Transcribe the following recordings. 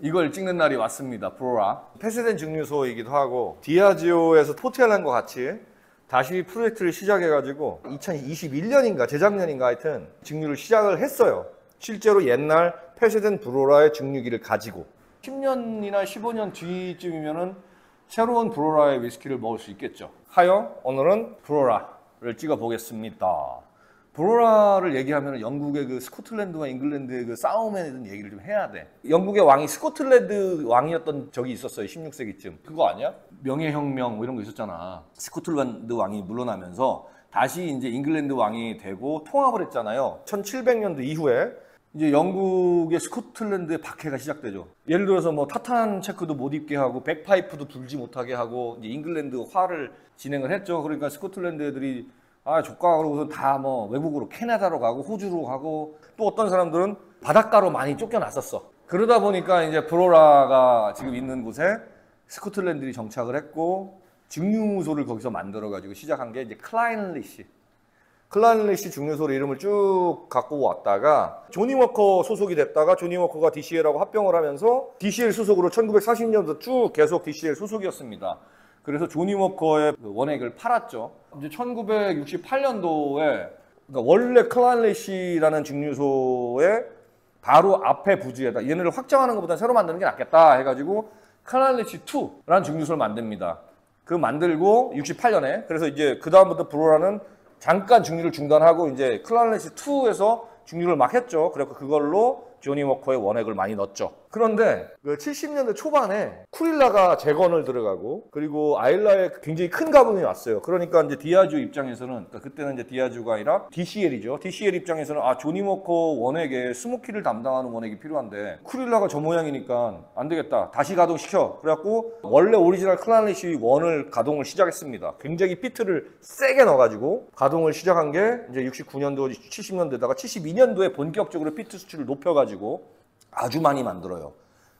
이걸 찍는 날이 왔습니다. 브로라. 폐쇄된 증류소이기도 하고 디아지오에서 포트엘란과 같이 다시 프로젝트를 시작해가지고 2021년인가 재작년인가 하여튼 증류를 시작을 했어요. 실제로 옛날 폐쇄된 브로라의 증류기를 가지고 10년이나 15년 뒤쯤이면은 새로운 브로라의 위스키를 먹을 수 있겠죠. 하여 오늘은 브로라를 찍어 보겠습니다. 브로라를 얘기하면 영국의 그 스코틀랜드와 잉글랜드의 그 싸움에 대한 얘기를 좀 해야 돼. 영국의 왕이 스코틀랜드 왕이었던 적이 있었어요. 16세기쯤. 그거 아니야? 명예혁명 뭐 이런 거 있었잖아. 스코틀랜드 왕이 물러나면서 다시 이제 잉글랜드 왕이 되고 통합을 했잖아요. 1700년도 이후에 이제 영국의 스코틀랜드의 박해가 시작되죠. 예를 들어서 뭐 타탄 체크도 못 입게 하고 백파이프도 불지 못하게 하고 이제 잉글랜드화를 진행을 했죠. 그러니까 스코틀랜드 애들이 아, 조카 그러고서 다 뭐 외국으로 캐나다로 가고 호주로 가고 또 어떤 사람들은 바닷가로 많이 쫓겨났었어. 그러다 보니까 이제 브로라가 지금 있는 곳에 스코틀랜드들이 정착을 했고 증류소를 거기서 만들어 가지고 시작한 게 이제 클라인리시. 클라인리시 증류소로 이름을 쭉 갖고 왔다가 조니 워커 소속이 됐다가 조니 워커가 DCL하고 합병을 하면서 DCL 소속으로 1940년부터 쭉 계속 DCL 소속이었습니다. 그래서 조니 워커의 원액을 팔았죠. 이제 1968년도에 그러니까 원래 클라인리시라는 증류소의 바로 앞에 부지에다 얘네를 확장하는 것보다 새로 만드는 게 낫겠다 해가지고 클라인리시 2라는 증류소를 만듭니다. 그 만들고 68년에 그래서 이제 그 다음부터 브로라는 잠깐 증류를 중단하고 이제 클라인리시 2에서 증류를 막 했죠. 그래서 그걸로 조니 워커의 원액을 많이 넣었죠. 그런데 그 70년대 초반에 쿠릴라가 재건을 들어가고 그리고 아일라에 굉장히 큰 가뭄이 왔어요. 그러니까 이제 디아주 입장에서는 그러니까 그때는 이제 디아주가 아니라 DCL이죠. DCL 입장에서는 아 조니 워커 원액에 스모키를 담당하는 원액이 필요한데 쿠릴라가 저 모양이니까 안 되겠다. 다시 가동시켜. 그래갖고 원래 오리지널 클라인리시 1을 가동을 시작했습니다. 굉장히 피트를 세게 넣어가지고 가동을 시작한 게 이제 69년도, 70년대다가 72년도에 본격적으로 피트 수치를 높여가지고 아주 많이 만들어요.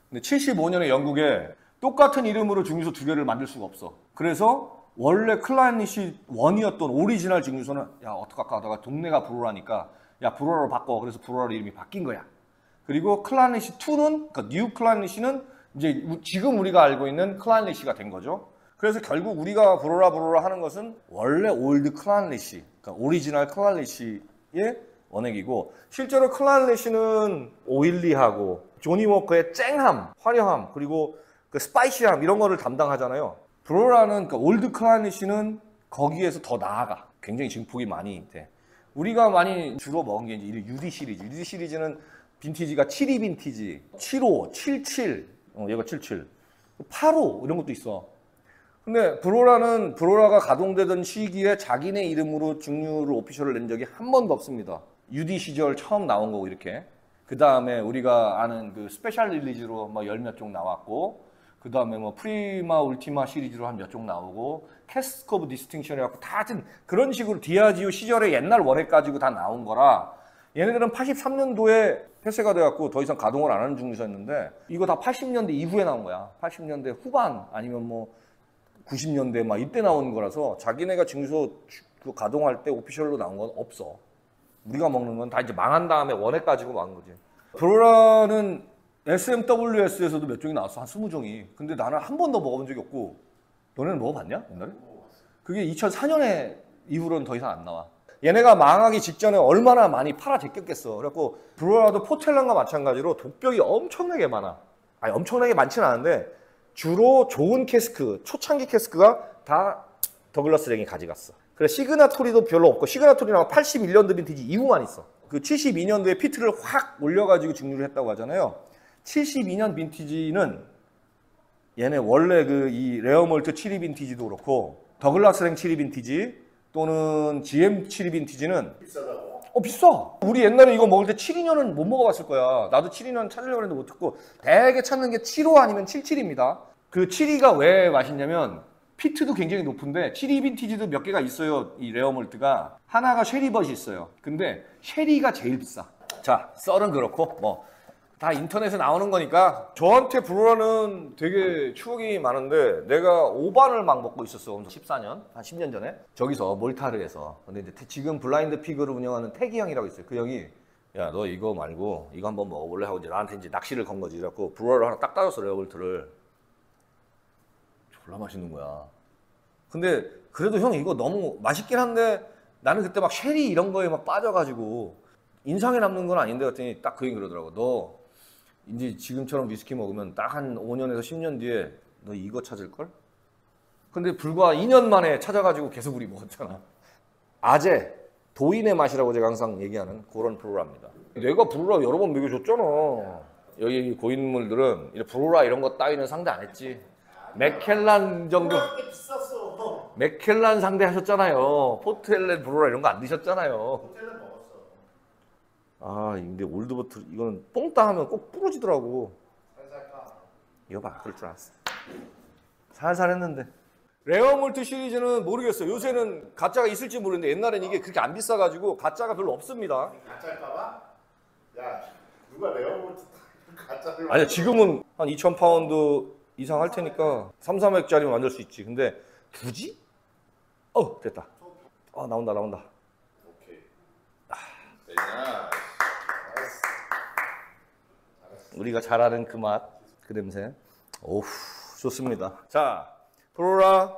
근데 75년에 영국에 똑같은 이름으로 증류소 두 개를 만들 수가 없어. 그래서 원래 클라인리시 1이었던 오리지널 증류소는 야 어떡할까 하다가 동네가 브로라니까 야 브로라로 바꿔. 그래서 브로라 이름이 바뀐 거야. 그리고 클라인리시 2는 그러니까 뉴 클라인리시는 이제 지금 우리가 알고 있는 클라인리시가 된 거죠. 그래서 결국 우리가 브로라 하는 것은 원래 올드 클라인리시, 그러니까 오리지널 클라인리시의 원액이고 실제로 클라인리시는 오일리하고 조니 워커의 쨍함, 화려함 그리고 그 스파이시함 이런 거를 담당하잖아요. 브로라는 그러니까 올드 클라인리시는 거기에서 더 나아가. 굉장히 증폭이 많이 돼. 우리가 많이 주로 먹은 게 이제 UD 시리즈. UD 시리즈는 빈티지가 72 빈티지, 75, 77, 얘가 77, 85 이런 것도 있어. 근데 브로라가 가동되던 시기에 자기네 이름으로 증류를 오피셜을 낸 적이 한 번도 없습니다. UD 시절 처음 나온 거고 이렇게. 그 다음에 우리가 아는 그 스페셜 릴리즈로 뭐 열 몇 종 나왔고, 그 다음에 뭐 프리마 울티마 시리즈로 한 몇 종 나오고, 캐스크 오브 디스팅션 해갖고 다 하여튼 그런 식으로 디아지오 시절의 옛날 원액 가지고 다 나온 거라 얘네들은 83년도에 폐쇄가 돼갖고 더 이상 가동을 안 하는 증류소였는데 이거 다 80년대 이후에 나온 거야. 80년대 후반 아니면 뭐 90년대 막 이때 나온 거라서 자기네가 증류소 가동할 때 오피셜로 나온 건 없어. 우리가 먹는 건 다 이제 망한 다음에 원액 가지고 망한 거지. 브로라는 SMWS에서도 몇 종이 나왔어. 한 20종이. 근데 나는 한 번도 먹어본 적이 없고. 너네는 먹어봤냐? 옛날에? 그게 2004년에 이후로는 더 이상 안 나와. 얘네가 망하기 직전에 얼마나 많이 팔아 제꼈겠어. 그래갖고 브로라도 포텔란과 마찬가지로 독벽이 엄청나게 많아. 아니 엄청나게 많지는 않은데 주로 좋은 캐스크, 초창기 캐스크가 다 더글라스 랭이 가져갔어. 그래 시그나토리도 별로 없고 시그나토리는 81년도 빈티지 이후만 있어. 그 72년도에 피트를 확 올려가지고 증류를 했다고 하잖아요. 72년 빈티지는 얘네 원래 그 이 레어몰트 72 빈티지도 그렇고 더글라스 랭 72 빈티지 또는 GM 72 빈티지는 비싸다고? 비싸. 우리 옛날에 이거 먹을 때 72년은 못 먹어봤을 거야. 나도 72년 찾으려고 했는데 못 찾고 대개 찾는 게 75 아니면 77입니다. 그 72가 왜 맛있냐면 피트도 굉장히 높은데 72 빈티지도 몇 개가 있어요. 이 레어몰트가 하나가 쉐리벗이 있어요. 근데 쉐리가 제일 비싸. 자, 썰은 그렇고 뭐 다 인터넷에 나오는 거니까. 저한테 브로라는 되게 추억이 많은데 내가 5반을 막 먹고 있었어. 14년, 한 10년 전에 저기서 몰타르에서. 근데 이제 지금 블라인드 피그를 운영하는 태기 형이라고 있어요. 그 형이 야, 너 이거 말고 이거 한번 먹어볼래? 하고 이제 나한테 이제 낚시를 건 거지. 그래갖고 브루아를 하나 딱 따졌어, 레어볼트를. 졸라 맛있는 거야. 근데 그래도 형 이거 너무 맛있긴 한데 나는 그때 막 쉐리 이런 거에 막 빠져가지고 인상에 남는 건 아닌데 그랬더니 딱 그 얘기 그러더라고. 너 이제 지금처럼 위스키 먹으면 딱 한 5년에서 10년 뒤에 너 이거 찾을걸? 근데 불과 2년 만에 찾아가지고 계속 우리 먹었잖아. 아재, 도인의 맛이라고 제가 항상 얘기하는 그런 브루라입니다. 내가 브루라 여러 번 먹여줬잖아. 여기 고인물들은 브루라 이런 거 따위는 상대 안 했지. 맥켈란 정도. 맥켈란 상대 하셨잖아요. 포트엘렌 브루라 이런 거 안 드셨잖아요. 아, 근데 올드버트 이거는 뽕따 하면 꼭 부러지더라고. 이거 봐, 그럴 줄 알았어. 살살 했는데. 레어몰트 시리즈는 모르겠어요. 요새는 가짜가 있을지 모르는데 옛날엔 이게 그렇게 안 비싸가지고 가짜가 별로 없습니다. 가짜일까봐? 야, 누가 레어몰트 가짜를? 아니야, 지금은 한 2,000파운드 이상 할 테니까 3,400짜리면 만들 수 있지. 근데 굳이? 됐다. 나온다. 오케이. 우리가 잘 아는 그 맛, 그 냄새. 오우, 좋습니다. 자, 브루라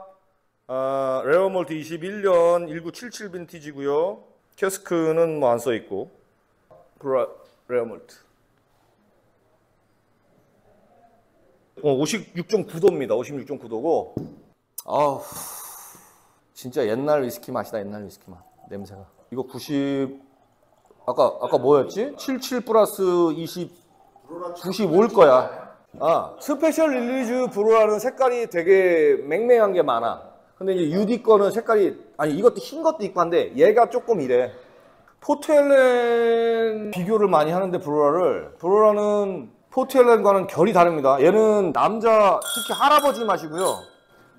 레어몰트 21년 1977 빈티지고요. 캐스크는 뭐 안 써 있고. 브루라 레어몰트. 56.9도입니다. 56.9도고. 아우, 진짜 옛날 위스키 맛이다. 옛날 위스키 맛. 냄새가. 이거 90 아까 뭐였지? 77 플러스 20 95일 거야. 스페셜 릴리즈 브루라는 색깔이 되게 맹맹한 게 많아. 근데 이제 UD 거는 색깔이, 아니 이것도 흰 것도 있고 한데 얘가 조금 이래. 포트엘렌 비교를 많이 하는데 브루라는 포트엘렌과는 결이 다릅니다. 얘는 남자, 특히 할아버지 맛이고요.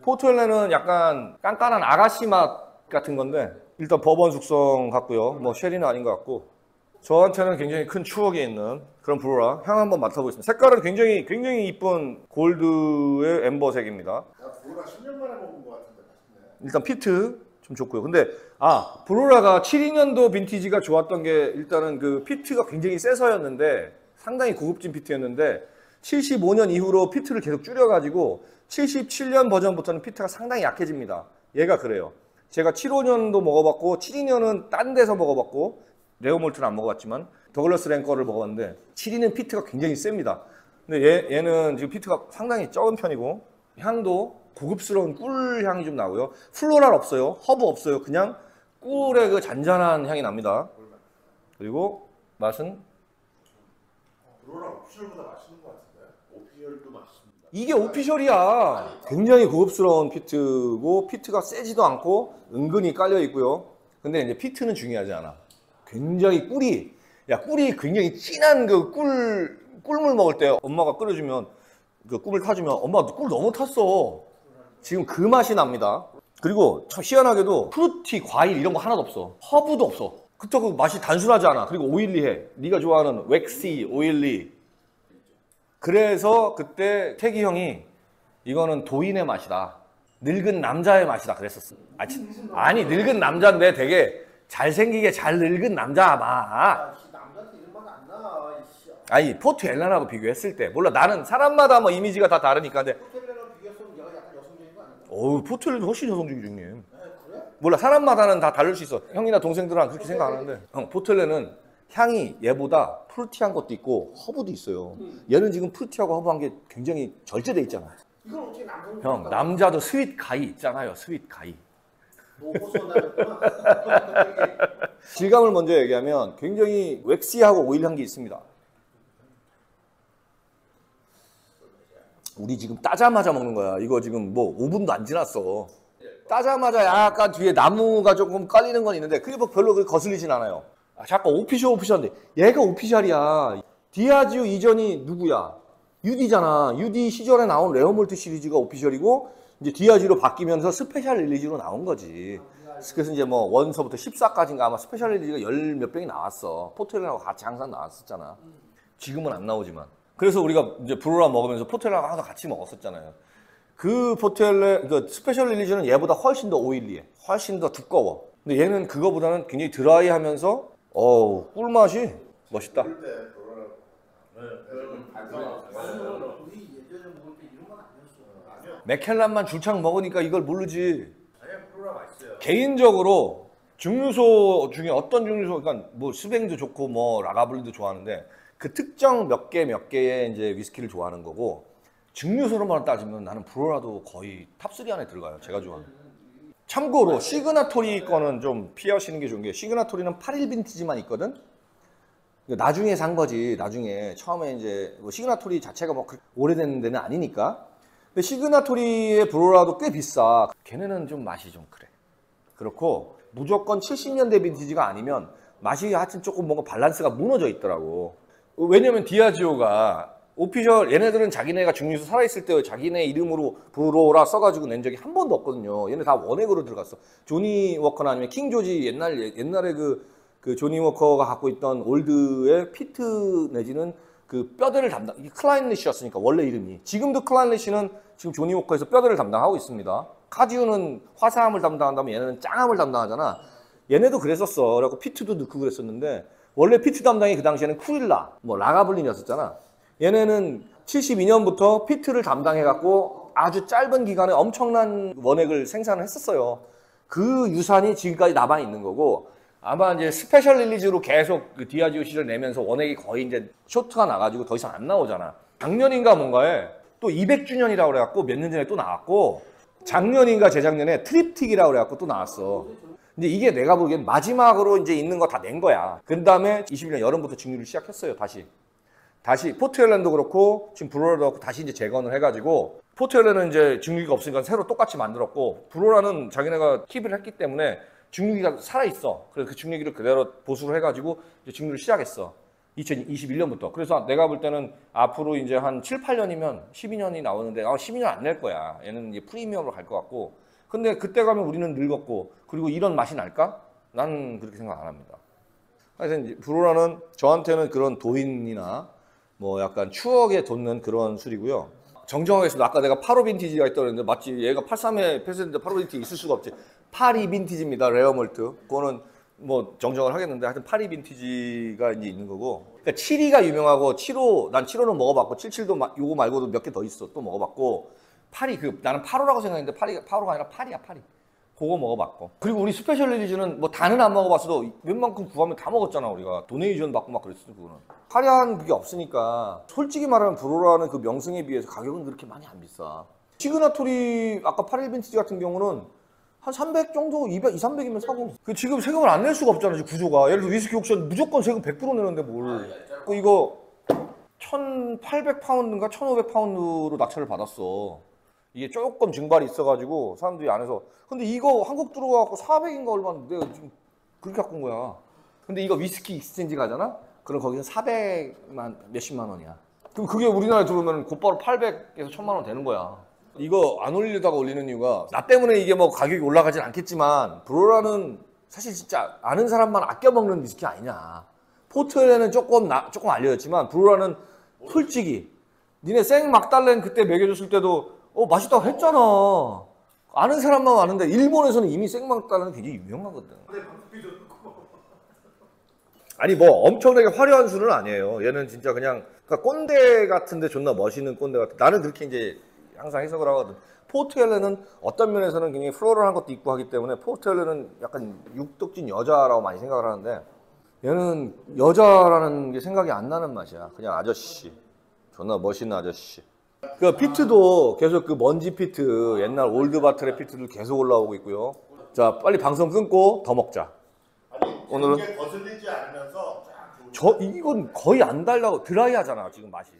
포트엘렌은 약간 깐깐한 아가씨 맛 같은 건데 일단 버번 숙성 같고요. 뭐 쉐리는 아닌 것 같고. 저한테는 굉장히 큰 추억이 있는 그런 브루라. 향 한번 맡아보겠습니다. 색깔은 굉장히 이쁜 골드의 엠버색입니다. 나 브루라 10년 만에 먹은 것 같은데 맛있네. 일단 피트 좀 좋고요. 근데 브루라가 72년도 빈티지가 좋았던 게 일단은 그 피트가 굉장히 세서였는데 상당히 고급진 피트였는데 75년 이후로 피트를 계속 줄여가지고 77년 버전부터는 피트가 상당히 약해집니다. 얘가 그래요. 제가 75년도 먹어봤고 72년은 딴 데서 먹어봤고 레어몰트는 안 먹어봤지만 더글라스 랭 거를 먹어봤는데 72는 피트가 굉장히 셉니다. 근데 얘는 지금 피트가 상당히 적은 편이고 향도 고급스러운 꿀 향이 좀 나고요. 플로랄 없어요. 허브 없어요. 그냥 꿀의 그 잔잔한 향이 납니다. 그리고 맛은 브루라 오피셜보다 맛있는 것 같은데? 오피셜도 맛있습니다. 이게 오피셜이야. 굉장히 고급스러운 피트고 피트가 세지도 않고 은근히 깔려 있고요. 근데 이제 피트는 중요하지 않아. 굉장히 꿀이 굉장히 진한 그 꿀물 먹을 때 엄마가 끓여주면 그 꿀을 타주면 엄마 꿀 너무 탔어. 지금 그 맛이 납니다. 그리고 참 희한하게도 프루티, 과일 이런 거 하나도 없어. 허브도 없어. 그렇다고 맛이 단순하지 않아. 그리고 오일리해. 네가 좋아하는 웩시, 오일리. 그래서 그때 태기 형이 이거는 도인의 맛이다. 늙은 남자의 맛이다 그랬었어. 아니 늙은 남자인데 되게 잘생기게 잘 늙은 남자 봐. 남자한테 이런 맛 안 나. 아니 포트엘렌하고 비교했을 때 몰라. 나는 사람마다 뭐 이미지가 다 다르니까. 근데 포트엘렌하고 비교했으면 얘가 약간 여성적인 거 아닌가? 어우 포트엘렌 훨씬 여성적이죠 형님. 그래? 몰라, 사람마다는 다 다를 수 있어. 형이나 동생들은 그렇게 생각 안 하는데 형, 포트엘렌은 향이 얘보다 프루티한 것도 있고 허브도 있어요. 얘는 지금 프루티하고 허브한 게 굉장히 절제돼 있잖아. 이건 어떻게 남성? 형, 남자도 스윗 가이 있잖아요. 스윗 가이. 질감을 먼저 얘기하면 굉장히 웩시하고 오일 향기 있습니다. 우리 지금 따자마자 먹는 거야. 이거 지금 뭐 5분도 안 지났어. 따자마자 약간 뒤에 나무가 조금 깔리는 건 있는데 그게 뭐 별로 거슬리진 않아요. 잠깐 오피셜인데 얘가 오피셜이야. 디아지오 이전이 누구야? UD잖아. UD 시절에 나온 레어몰트 시리즈가 오피셜이고 이제 디아지로 바뀌면서 스페셜 릴리즈로 나온 거지. 그래서 이제 뭐 원서부터 14까지인가 아마 스페셜 릴리즈가 열 몇 병이 나왔어. 포트엘렌하고 같이 항상 나왔었잖아. 지금은 안 나오지만. 그래서 우리가 이제 브루라 먹으면서 포트엘렌하고 항상 같이 먹었었잖아요. 그 포트엘렌, 그 스페셜 릴리즈는 얘보다 훨씬 더 오일리해. 훨씬 더 두꺼워. 근데 얘는 그거보다는 굉장히 드라이하면서 꿀맛이 멋있다. 그럴 때 그러라고. 우리 예전에 먹을 때 이런 건 아니었어. 아니요. 맥켈란만 줄창 먹으니까 이걸 모르지. 아니야 프로라 맛있어요. 개인적으로 증류소 중에 어떤 증류소, 그러니까 뭐 스뱅도 좋고 뭐 라가블리도 좋아하는데 그 특정 몇 개의 이제 위스키를 좋아하는 거고, 증류소로만 따지면 나는 브로라도 거의 탑3 안에 들어가요. 제가 좋아하는. 참고로 시그나토리 거는 좀 피하시는 게 좋은 게, 시그나토리는 8일 빈티지만 있거든. 나중에 산 거지. 나중에 처음에 이제 뭐 시그나토리 자체가 뭐 오래된 데는 아니니까. 근데 시그나토리의 브로라도 꽤 비싸. 걔네는 좀 맛이 좀 그래. 그렇고 무조건 70년대 빈티지가 아니면 맛이 하여튼 조금 뭔가 밸런스가 무너져 있더라고. 왜냐면 디아지오가 오피셜, 얘네들은 자기네가 증류소 살아있을 때 자기네 이름으로 브로라 써가지고 낸 적이 한 번도 없거든요. 얘네 다 원액으로 들어갔어. 조니 워커나 아니면 킹 조지, 옛날에 그 조니 워커가 갖고 있던 올드의 피트 내지는 그 뼈대를 담당, 클라인리시였으니까 원래 이름이. 지금도 클라인리시는 지금 조니 워커에서 뼈대를 담당하고 있습니다. 카디우는 화사함을 담당한다면 얘네는 짱함을 담당하잖아. 얘네도 그랬었어. 그래갖고 피트도 넣고 그랬었는데, 원래 피트 담당이 그 당시에는 쿠릴라, 뭐 라가블린이었었잖아. 얘네는 72년부터 피트를 담당해갖고 아주 짧은 기간에 엄청난 원액을 생산을 했었어요. 그 유산이 지금까지 남아있는 거고, 아마 이제 스페셜 릴리즈로 계속 그 디아지오 시절 내면서 원액이 거의 이제 쇼트가 나가지고 더 이상 안 나오잖아. 작년인가 뭔가에 또 200주년이라고 그래갖고 몇 년 전에 또 나왔고, 작년인가 재작년에 트립틱이라고 그래갖고 또 나왔어. 근데 이게 내가 보기엔 마지막으로 이제 있는 거 다 낸 거야. 그 다음에 21년 여름부터 증류를 시작했어요. 다시 포트엘랜도 그렇고 지금 브로라도 그렇고 다시 이제 재건을 해가지고, 포트엘랜은 이제 증류기가 없으니까 새로 똑같이 만들었고, 브로라는 자기네가 킵을 했기 때문에 증류기가 살아있어. 그래서 그 증류기를 그대로 보수를 해가지고 이제 증류를 시작했어. 2021년부터. 그래서 내가 볼 때는 앞으로 이제 한 7, 8년이면 12년이 나오는데, 12년 안 낼 거야. 얘는 이제 프리미엄으로 갈 것 같고. 근데 그때 가면 우리는 늙었고, 그리고 이런 맛이 날까? 나는 그렇게 생각 안 합니다. 하여튼 브로라는 저한테는 그런 도인이나 뭐 약간 추억에 돋는 그런 술이고요. 정정하겠습니다. 아까 내가 85 빈티지가 있다고 했는데 맞지? 얘가 83에 패스했는데 85 빈티지 있을 수가 없지. 82 빈티지입니다. 레어몰트. 그거는 뭐 정정을 하겠는데, 하여튼 82 빈티지가 이제 있는 거고. 그러니까 72가 유명하고 75, 난 75는 먹어봤고 77도 요거 말고도 몇 개 더 있어. 또 먹어봤고, 82, 나는 85라고 생각했는데 85가 아니라 8이야. 그거 먹어봤고. 그리고 우리 스페셜 릴리즈는 뭐 다는 안 먹어봤어도 웬만큼 구하면 다 먹었잖아. 우리가 도네이션 받고 막 그랬어. 그거는 화려한 그게 없으니까. 솔직히 말하면 브로라는 그 명성에 비해서 가격은 그렇게 많이 안 비싸. 시그나토리 아까 81 빈티지 같은 경우는 한 300 정도, 200, 300이면 사고. 그 지금 세금을 안 낼 수가 없잖아. 지금 구조가. 예를 들어 위스키 옥션 무조건 세금 100% 내는데 뭘. 이거 1,800파운드인가 1,500파운드로 낙찰을 받았어. 이게 조금 증발이 있어가지고 사람들이 안에서, 근데 이거 한국 들어와갖고 400인가 얼마인데 내가 지금 그렇게 갖고 온 거야. 근데 이거 위스키 익스체인지 가잖아? 그럼 거기서 400만 몇십만 원이야. 그럼 그게 우리나라에 들어오면 곧바로 800에서 1000만 원 되는 거야. 이거 안 올리려다가 올리는 이유가, 나 때문에 이게 뭐 가격이 올라가진 않겠지만, 브로라는 사실 진짜 아는 사람만 아껴 먹는 위스키 아니냐. 포트엘레는 조금 알려졌지만, 브로라는 솔직히 니네 생 막달렌 그때 먹여줬을 때도 맛있다고 했잖아. 아는 사람만 아는데, 일본에서는 이미 생막달렌은 굉장히 유명하거든. 아니 뭐 엄청나게 화려한 술은 아니에요. 얘는 진짜 그냥 그러니까 꼰대 같은데 존나 멋있는 꼰대 같은. 나는 그렇게 이제 항상 해석을 하거든. 포트엘레는 어떤 면에서는 굉장히 플로럴한 것도 있고 하기 때문에, 포트엘레는 약간 육덕진 여자라고 많이 생각을 하는데, 얘는 여자라는 게 생각이 안 나는 맛이야. 그냥 아저씨. 존나 멋있는 아저씨. 그 피트도 계속 그 먼지 피트, 옛날 올드 바틀의 피트도 계속 올라오고 있고요. 자, 빨리 방송 끊고 더 먹자. 아니 오늘은 이게 거슬리지 않으면서 쫙 이건 거의 안 달라고 드라이하잖아 지금 맛이.